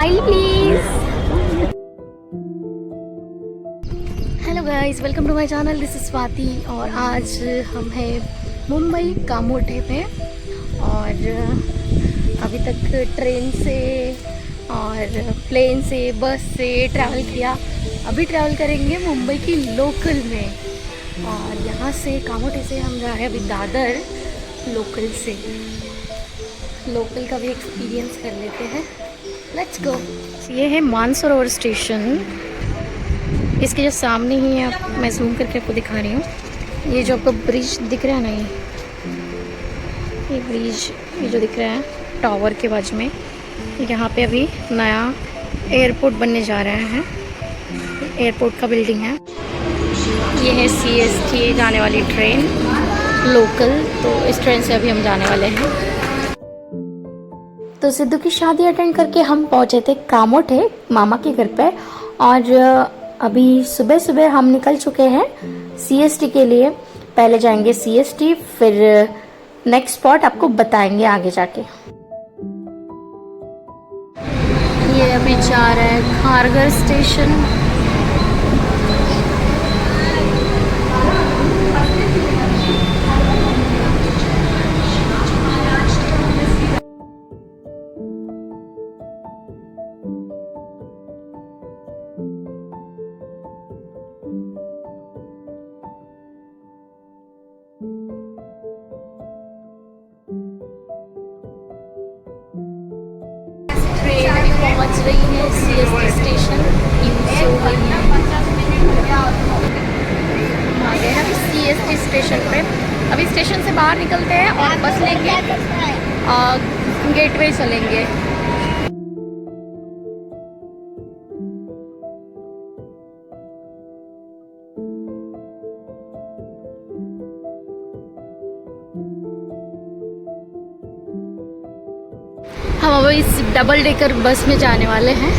Smile please. Hello guys, welcome to my channel. This is Swati और आज हम हैं मुंबई कामोठे पे और अभी तक ट्रेन से और प्लेन से बस से ट्रैवल किया। अभी ट्रैवल करेंगे मुंबई की लोकल में और यहाँ से कामोठे से हम जा रहे हैं अभी दादर लोकल से। लोकल का भी एक्सपीरियंस कर लेते हैं। Let's go. ये है मानसरोवर स्टेशन। इसके जो सामने ही है, मैं जूम करके आपको दिखा रही हूँ। ये जो आपको ब्रिज दिख रहा है ना, ये ब्रिज, ये जो दिख रहा है टावर के बाजू में, यहाँ पे अभी नया एयरपोर्ट बनने जा रहा है। एयरपोर्ट का बिल्डिंग है। ये है CST जाने वाली ट्रेन लोकल। तो इस ट्रेन से अभी हम जाने वाले हैं। तो सिद्धू की शादी अटेंड करके हम पहुंचे थे कामोठे मामा के घर पे और अभी सुबह सुबह हम निकल चुके हैं CST के लिए। पहले जाएंगे CST, फिर नेक्स्ट स्पॉट आपको बताएंगे आगे जाके। ये अभी जा रहा है खारघर स्टेशन। पहुंच रही है CST स्टेशन। आ गए हैं अभी CST स्टेशन पे। अभी स्टेशन से बाहर निकलते हैं और बस लेके गेटवे चलेंगे। हम अब इस डबल डेकर बस में जाने वाले हैं।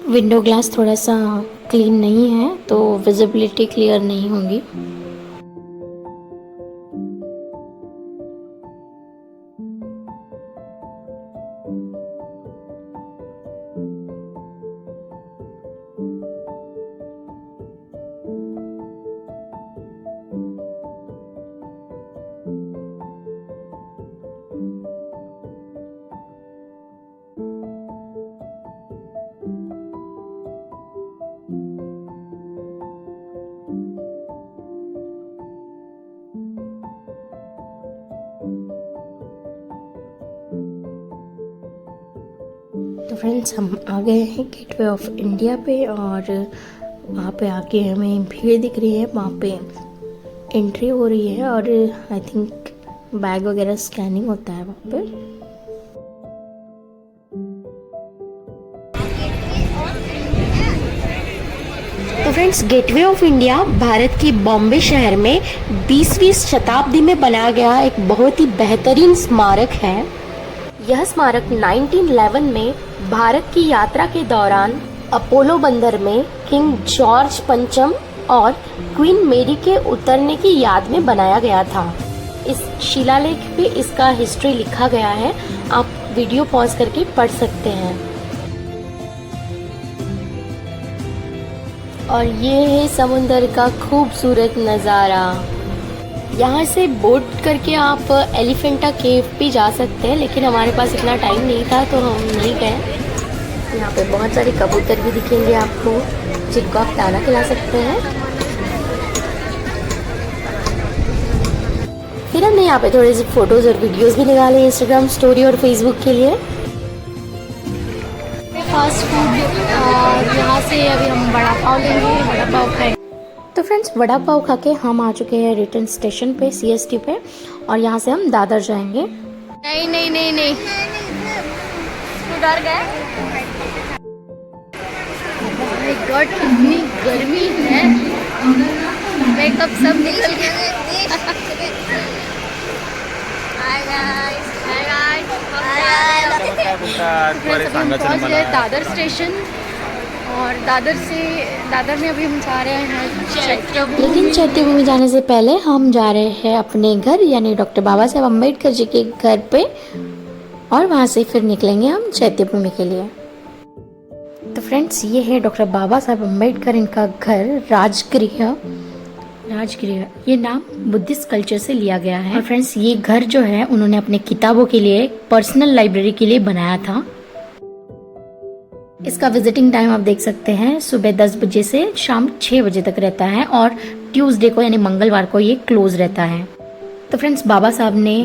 विंडो ग्लास थोड़ा सा क्लीन नहीं है तो विजिबिलिटी क्लियर नहीं होगी। तो फ्रेंड्स, हम आ गए हैं गेटवे ऑफ इंडिया पे और वहाँ पे आके हमें भीड़ दिख रही है। वहाँ पे एंट्री हो रही है और आई थिंक बैग वगैरह स्कैनिंग होता है वहाँ पे। तो friends, gateway of India Bharat की बॉम्बे शहर में 20वीं शताब्दी में बनाया गया एक बहुत ही बेहतरीन स्मारक है। यह स्मारक 1911 में भारत की यात्रा के दौरान अपोलो बंदर में किंग जॉर्ज पंचम और क्वीन मेरी के उतरने की याद में बनाया गया था। इस शिलालेख पे इसका हिस्ट्री लिखा गया है। आप वीडियो पॉज करके पढ़ सकते हैं। और ये है समुंदर का खूबसूरत नज़ारा। यहाँ से बोट करके आप एलिफेंटा केव भी जा सकते हैं, लेकिन हमारे पास इतना टाइम नहीं था तो हम नहीं गए। यहाँ पे बहुत सारे कबूतर भी दिखेंगे आपको, जिनको आप दाना खिला सकते हैं। फिर हमने यहाँ पे थोड़े से फोटोज और वीडियोस भी निकाले इंस्टाग्राम स्टोरी और फेसबुक के लिए। फास्ट फूड यहाँ से अभी हम वड़ा पाव लेंगे, वड़ा पाव खाएंगे। तो फ्रेंड्स, वड़ा पाव खा के हम आ चुके हैं रिटर्न स्टेशन पे CST पे और यहाँ से हम दादर जाएंगे। नहीं नहीं नहीं नहीं, तू डर गए? माय गॉड, कितनी गर्मी है। मेकअप सब निकल गया। Hi guys, hi guys. Dadar station और दादर में अभी हम जा रहे हैं चैत्यभूमि। लेकिन चैत्यभूमि जाने से पहले हम जा रहे हैं अपने घर यानी डॉक्टर बाबा साहब अम्बेडकर जी के घर पे, और वहाँ से फिर निकलेंगे हम चैत्यभूमि के लिए। तो फ्रेंड्स, ये है डॉक्टर बाबा साहब अम्बेडकर इनका घर, राजगृह। ये नाम बुद्धिस्ट कल्चर से लिया गया है। और फ्रेंड्स, ये घर जो है उन्होंने अपने किताबों के लिए, पर्सनल लाइब्रेरी के लिए बनाया था। इसका विजिटिंग टाइम आप देख सकते हैं, सुबह 10 बजे से शाम 6 बजे तक रहता है और ट्यूसडे को यानी मंगलवार को ये क्लोज रहता है। तो फ्रेंड्स, बाबा साहब ने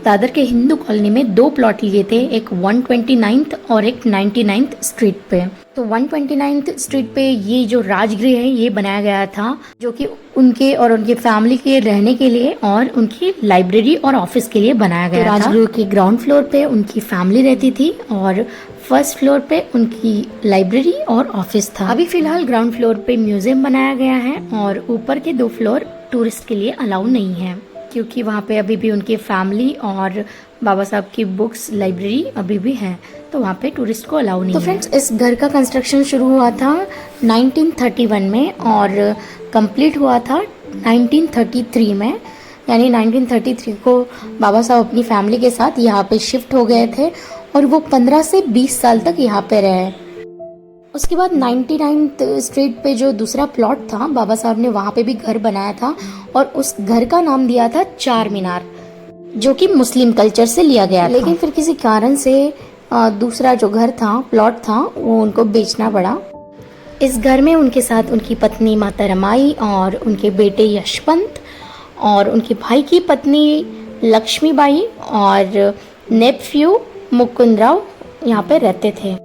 दादर के हिंदू कॉलोनी में 2 प्लॉट लिए थे, एक 129th और एक 99th स्ट्रीट पे। तो 129th स्ट्रीट पे ये जो राजगृह है ये बनाया गया था, जो कि उनके और उनके फैमिली के रहने के लिए और उनकी लाइब्रेरी और ऑफिस के लिए बनाया गया था। राजगृह के ग्राउंड फ्लोर पे उनकी फैमिली रहती थी और फर्स्ट फ्लोर पे उनकी लाइब्रेरी और ऑफिस था। अभी फिलहाल ग्राउंड फ्लोर पे म्यूजियम बनाया गया है और ऊपर के 2 फ्लोर टूरिस्ट के लिए अलाउ नहीं है, क्योंकि वहाँ पे अभी भी उनकी फैमिली और बाबा साहब की बुक्स, लाइब्रेरी अभी भी है, तो वहाँ पे टूरिस्ट को अलाउ नहीं है। तो फ्रेंड्स, इस घर का कंस्ट्रक्शन शुरू हुआ था 1931 में और कंप्लीट हुआ था 1933 में। यानी 1933 को बाबा साहब अपनी फैमिली के साथ यहाँ पे शिफ्ट हो गए थे और वो 15 से 20 साल तक यहाँ पे रहे। उसके बाद 99th स्ट्रीट पे जो दूसरा प्लॉट था, बाबा साहब ने वहाँ पे भी घर बनाया था और उस घर का नाम दिया था चार मीनार, जो कि मुस्लिम कल्चर से लिया गया था। लेकिन फिर किसी कारण से दूसरा जो घर था, प्लॉट था, वो उनको बेचना पड़ा। इस घर में उनके साथ उनकी पत्नी माता रमाई और उनके बेटे यशवंत और उनके भाई की पत्नी लक्ष्मीबाई और नेफ्यू मुकुंदराव यहाँ पे रहते थे।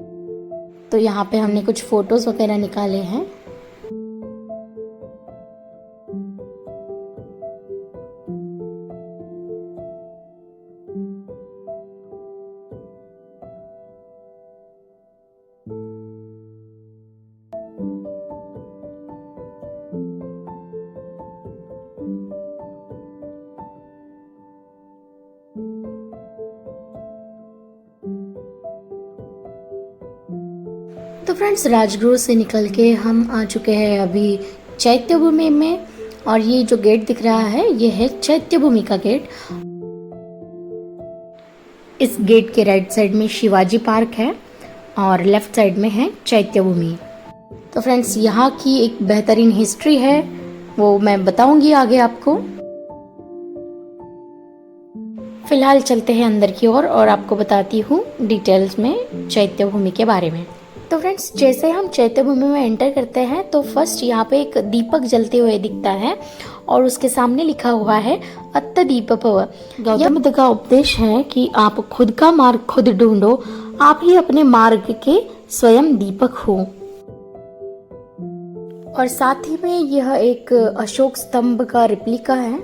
तो यहाँ पे हमने कुछ फोटोज वगैरह निकाले हैं। तो फ्रेंड्स, राजगृह से निकल के हम आ चुके हैं अभी चैत्यभूमि में, और ये जो गेट दिख रहा है ये है चैत्यभूमि का गेट। इस गेट के राइट साइड में शिवाजी पार्क है और लेफ्ट साइड में है चैत्यभूमि। तो फ्रेंड्स, यहाँ की एक बेहतरीन हिस्ट्री है, वो मैं बताऊंगी आगे आपको। फिलहाल चलते हैं अंदर की ओर और आपको बताती हूँ डिटेल्स में चैत्यभूमि के बारे में। तो फ्रेंड्स, जैसे हम चैत्यभूमि में एंटर करते हैं तो फर्स्ट यहाँ पे एक दीपक जलते हुए दिखता है और उसके सामने लिखा हुआ है अत्त दीप भव। गौतम बुद्ध का उपदेश है कि आप खुद का मार्ग खुद ढूंढो, आप ही अपने मार्ग के स्वयं दीपक हो। और साथ ही में यह एक अशोक स्तंभ का रिप्लिका है।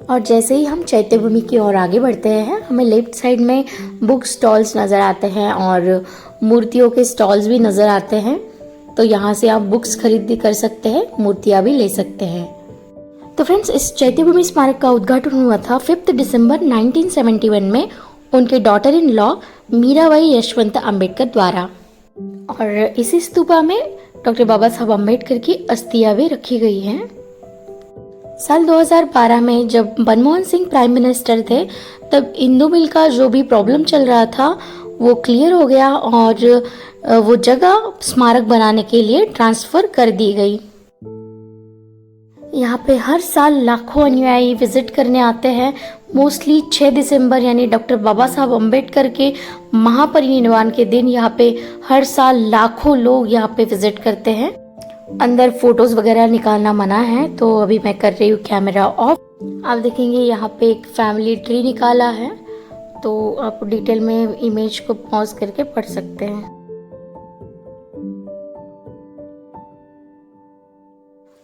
और जैसे ही हम चैत्यभूमि की ओर आगे बढ़ते हैं, हमें लेफ्ट साइड में बुक स्टॉल्स नज़र आते हैं और मूर्तियों के स्टॉल्स भी नज़र आते हैं। तो यहाँ से आप बुक्स खरीदी कर सकते हैं, मूर्तियाँ भी ले सकते हैं। तो फ्रेंड्स, इस चैत्यभूमि स्मारक का उद्घाटन हुआ था 5 दिसंबर 1971 में उनके daughter in law Mirabai Yashwant Ambedkar द्वारा। और इसी स्तूपा में डॉक्टर बाबा साहब अम्बेडकर की अस्थियां भी रखी गई हैं। साल 2012 में जब मनमोहन सिंह प्राइम मिनिस्टर थे, तब इंदू मिल का जो भी प्रॉब्लम चल रहा था वो क्लियर हो गया और वो जगह स्मारक बनाने के लिए ट्रांसफर कर दी गई। यहाँ पे हर साल लाखों अनुयायी विजिट करने आते हैं। मोस्टली 6 दिसंबर यानी डॉक्टर बाबा साहब अम्बेडकर के महापरिनिर्वाण के दिन यहाँ पे हर साल लाखों लोग यहाँ पे विजिट करते हैं। अंदर फोटोज वगैरह निकालना मना है, तो अभी मैं कर रही हूँ कैमरा ऑफ। आप देखेंगे यहाँ पे एक फैमिली ट्री निकाला है, तो आप डिटेल में इमेज को पॉज करके पढ़ सकते हैं।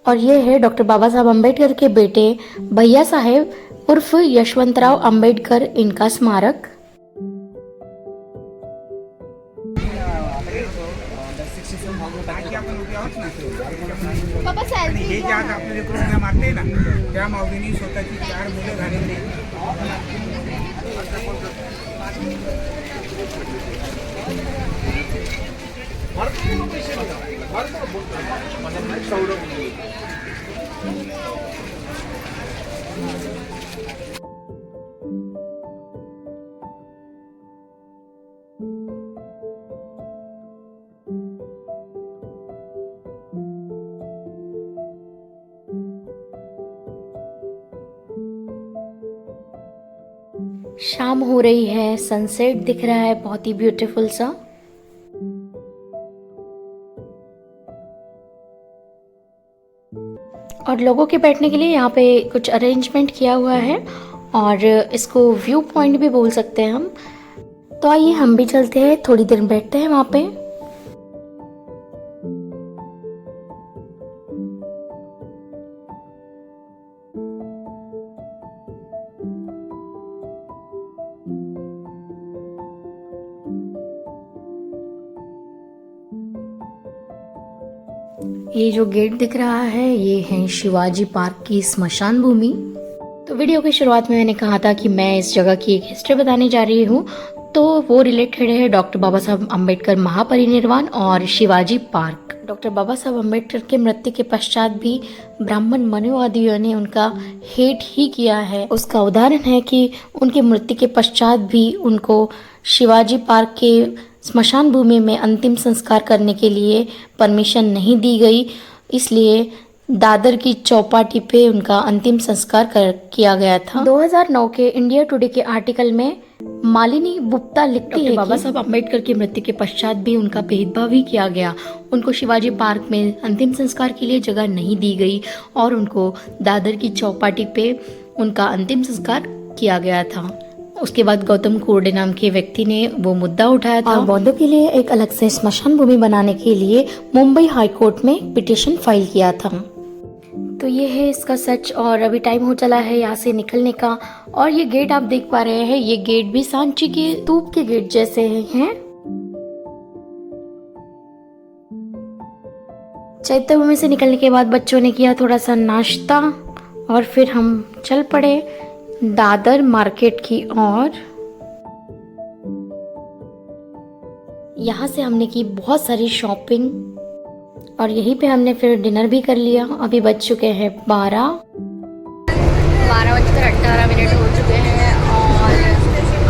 और ये है डॉक्टर बाबा साहब अम्बेडकर के बेटे भैया साहेब उर्फ यशवंतराव अम्बेडकर, इनका स्मारक। बाबा आणि सॅलरी हे जे आज आपले लेकरं उड्या मारते ना, त्या माऊलीने स्वतःची 4 मुलं घालवली. शाम हो रही है, सनसेट दिख रहा है बहुत ही ब्यूटीफुल सा. और लोगों के बैठने के लिए यहाँ पे कुछ अरेंजमेंट किया हुआ है और इसको व्यू पॉइंट भी बोल सकते हैं हम. तो आइए हम भी चलते हैं, थोड़ी देर बैठते हैं वहाँ पे. ये जो गेट दिख रहा है ये है शिवाजी पार्क की स्मशान भूमि. तो वीडियो की शुरुआत में मैंने कहा था कि मैं इस जगह की एक हिस्ट्री बताने जा रही हूँ, तो वो रिलेटेड है डॉक्टर बाबा साहब अम्बेडकर महापरिनिर्वाण और शिवाजी पार्क. डॉक्टर बाबा साहब अम्बेडकर के मृत्यु के पश्चात भी ब्राह्मण मनुवादियों ने उनका हेट ही किया है. उसका उदाहरण है कि उनके मृत्यु के पश्चात भी उनको शिवाजी पार्क के स्मशान भूमि में अंतिम संस्कार करने के लिए परमिशन नहीं दी गई, इसलिए दादर की चौपाटी पे उनका अंतिम संस्कार किया गया था. 2009 के इंडिया टुडे के आर्टिकल में मालिनी गुप्ता लिखती है बाबा साहब अम्बेडकर की मृत्यु के पश्चात भी उनका भेदभाव ही किया गया. उनको शिवाजी पार्क में अंतिम संस्कार के लिए जगह नहीं दी गई और उनको दादर की चौपाटी पे उनका अंतिम संस्कार किया गया था. उसके बाद गौतम कोर्डे नाम के व्यक्ति ने वो मुद्दा उठाया था और बौद्धों के लिए एक अलग से स्मशान भूमि बनाने के लिए मुंबई हाई कोर्ट में पिटीशन फाइल किया था. तो ये है इसका सच. और अभी टाइम हो चला है यहाँ से निकलने का. और ये गेट आप देख पा रहे हैं, ये गेट भी सांची के स्तूप के गेट जैसे हैं. चैत्य भूमि से निकलने के बाद बच्चों ने किया थोड़ा सा नाश्ता और फिर हम चल पड़े दादर मार्केट की ओर. यहाँ से हमने की बहुत सारी शॉपिंग और यहीं पे हमने फिर डिनर भी कर लिया. अभी बज चुके हैं 12:18 हो चुके हैं और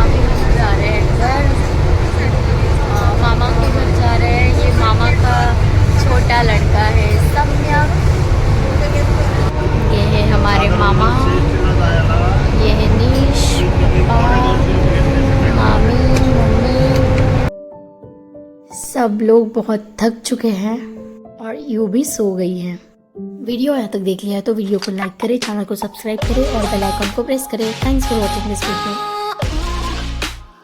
अभी हम जा रहे हैं घर. मामा के घर जा रहे हैं. ये मामा का छोटा लड़का है सम्यक. ये है हमारे मामा, ये है नीश, मामी, मम्मी. सब लोग बहुत थक चुके हैं और यू भी सो गई हैं. वीडियो यहाँ तक देख लिया है तो वीडियो को लाइक करें, चैनल को सब्सक्राइब करें और बेल आइकन को प्रेस करें. Thanks for watching this video.